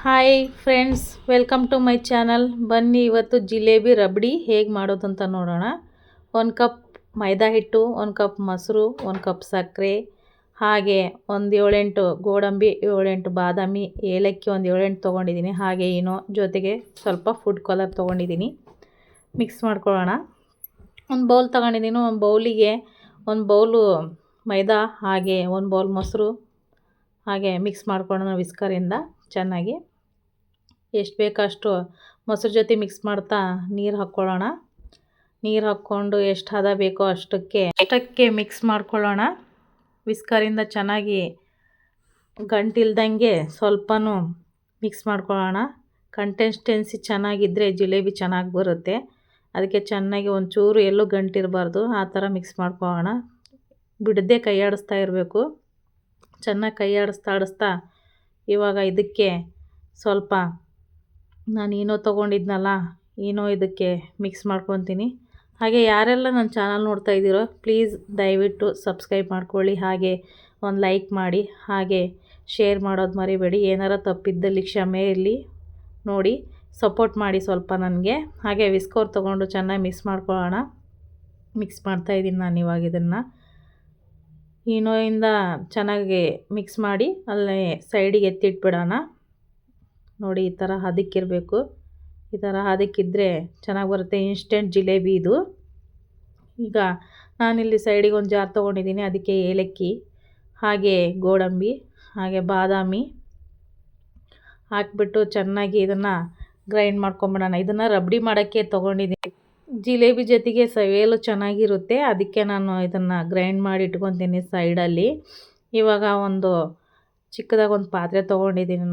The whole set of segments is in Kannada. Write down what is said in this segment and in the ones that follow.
Hi friends, welcome to my channel. ಬನ್ನಿ ಇವತ್ತು ಜಿಲೇಬಿ ರಬಡಿ ಹೇಗೆ ಮಾಡೋದು ಅಂತ ನೋಡೋಣ. 1 ಕಪ್ ಮೈದಾ ಹಿಟ್ಟು, 1 ಕಪ್ ಮೊಸರು, 1 ಕಪ್ ಸಕ್ಕರೆ, ಹಾಗೆ ಒಂದು 7-8 ಗೋಡಂಬಿ, 7-8 ಬಾದಾಮಿ, ಏಲಕ್ಕಿ ಒಂದು 7-8 ತೊಗೊಂಡಿದ್ದೀನಿ. ಹಾಗೆ ಏನೋ ಜೊತೆಗೆ ಸ್ವಲ್ಪ ಫುಡ್ ಕಲರ್ ತೊಗೊಂಡಿದ್ದೀನಿ. ಮಿಕ್ಸ್ ಮಾಡ್ಕೊಳ್ಳೋಣ. ಒಂದು ಬೌಲ್ ತೊಗೊಂಡಿದ್ದೀನಿ. ಒಂದು ಬೌಲಿಗೆ 1 ಬೌಲು ಮೈದಾ, ಹಾಗೆ 1 ಬೌಲ್ ಮೊಸರು, ಹಾಗೆ ಮಿಕ್ಸ್ ಮಾಡ್ಕೊಳ್ಳೋಣ ವಿಸ್ಕರಿಂದ ಚೆನ್ನಾಗಿ. ಎಷ್ಟು ಬೇಕೋ ಅಷ್ಟು ಮೊಸರು ಜೊತೆ ಮಿಕ್ಸ್ ಮಾಡ್ತಾ ನೀರು ಹಾಕ್ಕೊಳ್ಳೋಣ. ನೀರು ಹಾಕ್ಕೊಂಡು ಎಷ್ಟು ಹದ ಬೇಕೋ ಅಷ್ಟಕ್ಕೆ ಮಿಕ್ಸ್ ಮಾಡ್ಕೊಳ್ಳೋಣ. ವಿಸ್ಕರಿಂದ ಚೆನ್ನಾಗಿ ಗಂಟಿಲ್ದಂಗೆ ಸ್ವಲ್ಪನೂ ಮಿಕ್ಸ್ ಮಾಡ್ಕೊಳ್ಳೋಣ. ಕನ್ಸಿಸ್ಟೆನ್ಸಿ ಚೆನ್ನಾಗಿದ್ದರೆ ಜಿಲೇಬಿ ಚೆನ್ನಾಗಿ ಬರುತ್ತೆ. ಅದಕ್ಕೆ ಚೆನ್ನಾಗಿ ಒಂಚೂರು ಎಲ್ಲೂ ಗಂಟಿರಬಾರ್ದು, ಆ ಥರ ಮಿಕ್ಸ್ ಮಾಡ್ಕೊಳ್ಳೋಣ. ಬಿಡದೆ ಕೈ ಆಡಿಸ್ತಾ ಇರಬೇಕು. ಚೆನ್ನಾಗಿ ಕೈ ಆಡಿಸ್ತಾ ಇವಾಗ ಇದಕ್ಕೆ ಸ್ವಲ್ಪ ನಾನು ಈನೋ ತೊಗೊಂಡಿದ್ನಲ್ಲ, ಈನೋ ಇದಕ್ಕೆ ಮಿಕ್ಸ್ ಮಾಡ್ಕೊತೀನಿ. ಹಾಗೆ ಯಾರೆಲ್ಲ ನನ್ನ ಚಾನಲ್ ನೋಡ್ತಾ ಇದ್ದೀರೋ ಪ್ಲೀಸ್ ದಯವಿಟ್ಟು ಸಬ್ಸ್ಕ್ರೈಬ್ ಮಾಡ್ಕೊಳ್ಳಿ. ಹಾಗೆ ಒಂದು ಲೈಕ್ ಮಾಡಿ, ಹಾಗೆ ಶೇರ್ ಮಾಡೋದು ಮರಿಬೇಡಿ. ಏನಾರ ತಪ್ಪಿದ್ದಲ್ಲಿ ಕ್ಷಮೆ ಇರಲಿ. ನೋಡಿ ಸಪೋರ್ಟ್ ಮಾಡಿ ಸ್ವಲ್ಪ ನನಗೆ. ಹಾಗೆ ವಿಸ್ಕೋರ್ ತೊಗೊಂಡು ಚೆನ್ನಾಗಿ ಮಿಕ್ಸ್ ಮಾಡ್ಕೊಳ್ಳೋಣ. ಮಿಕ್ಸ್ ಮಾಡ್ತಾಯಿದ್ದೀನಿ ನಾನು ಇವಾಗ ಇದನ್ನು. ಈನೋಯಿಂದ ಚೆನ್ನಾಗಿ ಮಿಕ್ಸ್ ಮಾಡಿ ಅಲ್ಲೇ ಸೈಡಿಗೆ ಎತ್ತಿಟ್ಬಿಡೋಣ. ನೋಡಿ ಈ ಥರ ಹದಕ್ಕಿರಬೇಕು. ಈ ಥರ ಹದಕ್ಕಿದ್ರೆ ಚೆನ್ನಾಗಿ ಬರುತ್ತೆ ಇನ್ಸ್ಟೆಂಟ್ ಜಿಲೇಬಿ ಇದು. ಈಗ ನಾನಿಲ್ಲಿ ಸೈಡಿಗೆ ಒಂದು ಜಾರ್ ತೊಗೊಂಡಿದ್ದೀನಿ. ಅದಕ್ಕೆ ಏಲಕ್ಕಿ, ಹಾಗೆ ಗೋಡಂಬಿ, ಹಾಗೆ ಬಾದಾಮಿ ಹಾಕಿಬಿಟ್ಟು ಚೆನ್ನಾಗಿ ಇದನ್ನು ಗ್ರೈಂಡ್ ಮಾಡ್ಕೊಂಬಿಡೋಣ. ಇದನ್ನು ರಬಡಿ ಮಾಡೋಕ್ಕೆ ತೊಗೊಂಡಿದ್ದೀನಿ. ಜಿಲೇಬಿ ಜೊತೆಗೆ ಸವಿಯಲು ಚೆನ್ನಾಗಿರುತ್ತೆ. ಅದಕ್ಕೆ ನಾನು ಇದನ್ನು ಗ್ರೈಂಡ್ ಮಾಡಿ ಇಟ್ಕೊತೀನಿ ಸೈಡಲ್ಲಿ. ಇವಾಗ ಒಂದು ಚಿಕ್ಕದಾಗಿ ಒಂದು ಪಾತ್ರೆ ತೊಗೊಂಡಿದ್ದೀನಿ.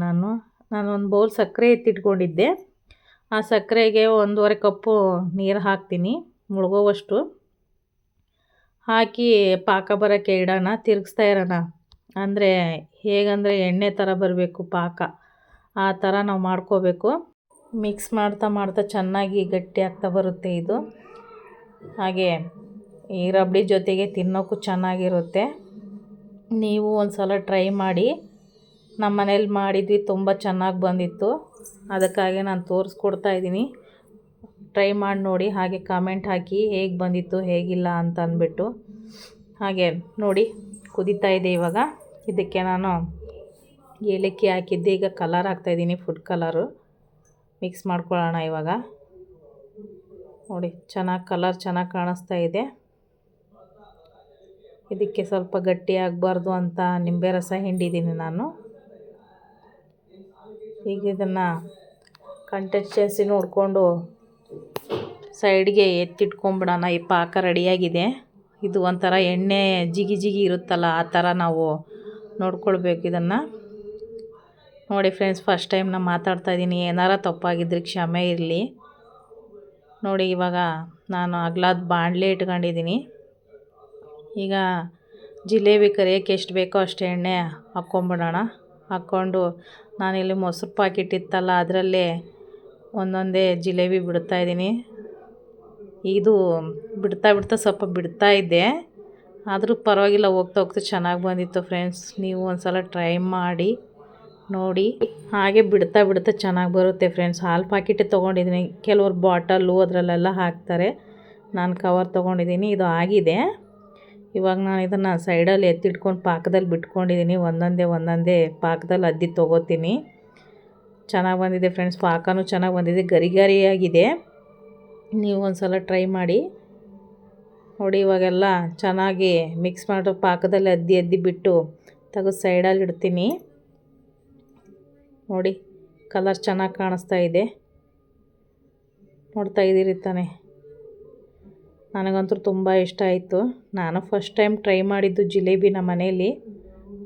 ನಾನು ಒಂದು ಬೌಲ್ ಸಕ್ಕರೆ ಎತ್ತಿಟ್ಕೊಂಡಿದ್ದೆ. ಆ ಸಕ್ಕರೆಗೆ 1.5 ಕಪ್ಪು ನೀರು ಹಾಕ್ತೀನಿ, ಮುಳುಗೋವಷ್ಟು ಹಾಕಿ ಪಾಕ ಬರೋಕ್ಕೆ ಇಡೋಣ. ತಿರುಗಿಸ್ತಾ ಇರೋಣ. ಅಂದರೆ ಹೇಗಂದರೆ ಎಣ್ಣೆ ಥರ ಬರಬೇಕು ಪಾಕ, ಆ ಥರ ನಾವು ಮಾಡ್ಕೋಬೇಕು. ಮಿಕ್ಸ್ ಮಾಡ್ತಾ ಚೆನ್ನಾಗಿ ಗಟ್ಟಿ ಆಗ್ತಾ ಬರುತ್ತೆ ಇದು. ಹಾಗೆ ಈ ರಬಡಿ ಜೊತೆಗೆ ತಿನ್ನೋಕ್ಕೂ ಚೆನ್ನಾಗಿರುತ್ತೆ. ನೀವು ಒಂದು ಸಲ ಟ್ರೈ ಮಾಡಿ. ನಮ್ಮ ಮನೇಲಿ ಮಾಡಿದ್ವಿ, ತುಂಬ ಚೆನ್ನಾಗಿ ಬಂದಿತ್ತು. ಅದಕ್ಕಾಗಿ ನಾನು ತೋರಿಸ್ಕೊಡ್ತಾ ಇದ್ದೀನಿ. ಟ್ರೈ ಮಾಡಿ ನೋಡಿ. ಹಾಗೆ ಕಾಮೆಂಟ್ ಹಾಕಿ ಹೇಗೆ ಬಂದಿತ್ತು ಹೇಗಿಲ್ಲ ಅಂತ ಅಂದ್ಬಿಟ್ಟು. ಹಾಗೆ ನೋಡಿ ಕುದೀತಾ ಇದೆ ಇವಾಗ. ಇದಕ್ಕೆ ನಾನು ಏಲಕ್ಕಿ ಹಾಕಿದ್ದೆ. ಈಗ ಕಲರ್ ಹಾಕ್ತಾಯಿದ್ದೀನಿ, ಫುಡ್ ಕಲರು. ಮಿಕ್ಸ್ ಮಾಡ್ಕೊಳ್ಳೋಣ ಇವಾಗ. ನೋಡಿ ಕಲರ್ ಚೆನ್ನಾಗಿ ಕಾಣಿಸ್ತಾ ಇದೆ. ಇದಕ್ಕೆ ಸ್ವಲ್ಪ ಗಟ್ಟಿ ಆಗಬಾರ್ದು ಅಂತ ನಿಂಬೆ ರಸ ಹಿಂಡಿದ್ದೀನಿ ನಾನು. ಈಗ ಇದನ್ನು ಕನ್ಸಿಸ್ಟೆನ್ಸಿ ನೋಡಿಕೊಂಡು ಸೈಡ್ಗೆ ಎತ್ತಿಟ್ಕೊಂಬಿಡೋಣ. ಈ ಪಾಕ ರೆಡಿಯಾಗಿದೆ. ಇದು ಒಂಥರ ಎಣ್ಣೆ ಜಿಗಿ ಇರುತ್ತಲ್ಲ, ಆ ಥರ ನಾವು ನೋಡ್ಕೊಳ್ಬೇಕು ಇದನ್ನು. ನೋಡಿ ಫ್ರೆಂಡ್ಸ್, ಫಸ್ಟ್ ಟೈಮ್ ನಾನು ಮಾತಾಡ್ತಾ ಇದ್ದೀನಿ. ಏನಾರ ತಪ್ಪಾಗಿದ್ರೆ ಕ್ಷಮೆ ಇರಲಿ. ನೋಡಿ ಇವಾಗ ನಾನು ಅಗಲದ ಬಾಣಲೆ ಇಟ್ಕೊಂಡಿದ್ದೀನಿ. ಈಗ ಜಿಲೇಬಿ ಕರಿಯೋಕ್ಕೆ ಎಷ್ಟು ಬೇಕೋ ಅಷ್ಟು ಎಣ್ಣೆ ಹಾಕ್ಕೊಂಬಿಡೋಣ. ಹಾಕ್ಕೊಂಡು ನಾನಿಲ್ಲಿ ಮೊಸರು ಪ್ಯಾಕೆಟ್ ಇತ್ತಲ್ಲ, ಅದರಲ್ಲೇ ಒಂದೊಂದೇ ಜಿಲೇಬಿ ಬಿಡ್ತಾಯಿದ್ದೀನಿ. ಇದು ಬಿಡ್ತಾ ಸ್ವಲ್ಪ ಬಿಡ್ತಾ ಇದ್ದೆ, ಆದರೂ ಪರವಾಗಿಲ್ಲ, ಹೋಗ್ತಾ ಚೆನ್ನಾಗಿ ಬಂದಿತ್ತು ಫ್ರೆಂಡ್ಸ್. ನೀವು ಒಂದು ಸಲ ಟ್ರೈ ಮಾಡಿ ನೋಡಿ. ಹಾಗೆ ಬಿಡ್ತಾ ಚೆನ್ನಾಗಿ ಬರುತ್ತೆ ಫ್ರೆಂಡ್ಸ್. ಹಾಲು ಪ್ಯಾಕೆಟ್ ತೊಗೊಂಡಿದ್ದೀನಿ. ಕೆಲವ್ರು ಬಾಟಲು ಅದರಲ್ಲೆಲ್ಲ ಹಾಕ್ತಾರೆ. ನಾನು ಕವರ್ ತೊಗೊಂಡಿದ್ದೀನಿ. ಇದು ಆಗಿದೆ. ಇವಾಗ ನಾನು ಇದನ್ನು ಸೈಡಲ್ಲಿ ಎತ್ತಿಟ್ಕೊಂಡು ಪಾಕದಲ್ಲಿ ಬಿಟ್ಕೊಂಡಿದ್ದೀನಿ. ಒಂದೊಂದೇ ಪಾಕದಲ್ಲಿ ಅದ್ದಿ ತೊಗೋತೀನಿ. ಚೆನ್ನಾಗಿ ಬಂದಿದೆ ಫ್ರೆಂಡ್ಸ್. ಪಾಕನೂ ಚೆನ್ನಾಗಿ ಬಂದಿದೆ, ಗರಿಯಾಗಿದೆ. ನೀವು ಒಂದು ಸಲ ಟ್ರೈ ಮಾಡಿ ನೋಡಿ. ಇವಾಗೆಲ್ಲ ಚೆನ್ನಾಗಿ ಮಿಕ್ಸ್ ಮಾಡೋ ಪಾಕದಲ್ಲಿ ಅದ್ದಿ ಬಿಟ್ಟು ತೆಗೆದು ಸೈಡಲ್ಲಿ ಇಡ್ತೀನಿ. ನೋಡಿ ಕಲರ್ ಚೆನ್ನಾಗಿ ಕಾಣಿಸ್ತಾ ಇದೆ. ನೋಡ್ತಾ ಇದ್ದೀರಿ ತಾನೆ. ನನಗಂತೂ ತುಂಬ ಇಷ್ಟ ಆಯಿತು. ನಾನು ಫಸ್ಟ್ ಟೈಮ್ ಟ್ರೈ ಮಾಡಿದ್ದು ಜಿಲೇಬಿ ನಮ್ಮ ಮನೇಲಿ,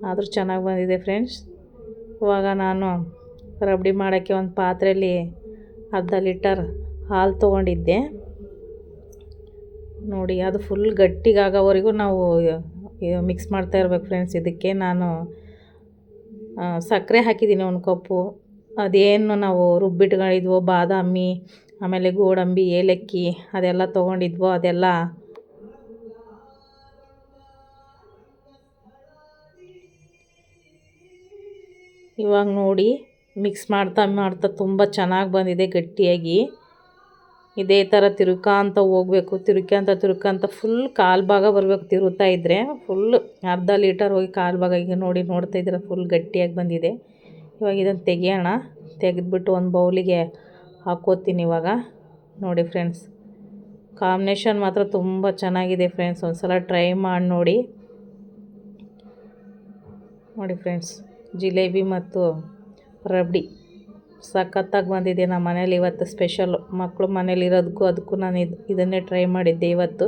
ಆದರೂ ಚೆನ್ನಾಗಿ ಬಂದಿದೆ ಫ್ರೆಂಡ್ಸ್. ಇವಾಗ ನಾನು ರಬಡಿ ಮಾಡೋಕ್ಕೆ ಒಂದು ಪಾತ್ರೆಯಲ್ಲಿ 1/2 ಲೀಟರ್ ಹಾಲು ತೊಗೊಂಡಿದ್ದೆ. ನೋಡಿ ಅದು ಫುಲ್ ಗಟ್ಟಿಗಾಗೋವರೆಗೂ ನಾವು ಮಿಕ್ಸ್ ಮಾಡ್ತಾ ಇರ್ಬೇಕು ಫ್ರೆಂಡ್ಸ್. ಇದಕ್ಕೆ ನಾನು ಸಕ್ಕರೆ ಹಾಕಿದ್ದೀನಿ 1 ಕಪ್ಪು. ಅದೇನು ನಾವು ರುಬ್ಬಿಟ್ಕೊಂಡಿದ್ವೋ ಬಾದಾಮಿ, ಆಮೇಲೆ ಗೋಡಂಬಿ, ಏಲಕ್ಕಿ ಅದೆಲ್ಲ ತೊಗೊಂಡಿದ್ವೋ ಅದೆಲ್ಲ ಇವಾಗ ನೋಡಿ ಮಿಕ್ಸ್ ಮಾಡ್ತಾ ಮಾಡ್ತಾ ತುಂಬ ಚೆನ್ನಾಗಿ ಬಂದಿದೆ ಗಟ್ಟಿಯಾಗಿ. ಇದೇ ಥರ ತಿರುಗ್ಕೊಂತ ಹೋಗ್ಬೇಕು, ತಿರುಗ್ಕೊಂತ ಫುಲ್ ಕಾಲು ಭಾಗ ಬರಬೇಕು. ತಿರುಗ್ತಾ ಇದ್ದರೆ ಫುಲ್ ಅರ್ಧ ಲೀಟರ್ ಹೋಗಿ ಕಾಲು ಭಾಗ. ಈಗ ನೋಡಿ, ನೋಡ್ತಾ ಇದ್ದೀರ ಫುಲ್ ಗಟ್ಟಿಯಾಗಿ ಬಂದಿದೆ. ಇವಾಗ ಇದನ್ನು ತೆಗಿಯೋಣ. ತೆಗೆದ್ಬಿಟ್ಟು ಒಂದು ಬೌಲಿಗೆ ಹಾಕ್ಕೋತೀನಿ ಇವಾಗ. ನೋಡಿ ಫ್ರೆಂಡ್ಸ್, ಕಾಂಬಿನೇಷನ್ ಮಾತ್ರ ತುಂಬ ಚೆನ್ನಾಗಿದೆ ಫ್ರೆಂಡ್ಸ್. ಒಂದು ಸಲ ಟ್ರೈ ಮಾಡಿ ನೋಡಿ. ನೋಡಿ ಫ್ರೆಂಡ್ಸ್, ಜಿಲೇಬಿ ಮತ್ತು ರಬಡಿ ಸಖತ್ತಾಗಿ ಬಂದಿದೆ. ನಮ್ಮ ಮನೇಲಿ ಇವತ್ತು ಸ್ಪೆಷಲ್ಲು. ಮಕ್ಕಳು ಮನೇಲಿ ಇರೋದಕ್ಕೂ ಅದಕ್ಕೂ ನಾನು ಇದನ್ನೇ ಟ್ರೈ ಮಾಡಿದ್ದೆ ಇವತ್ತು.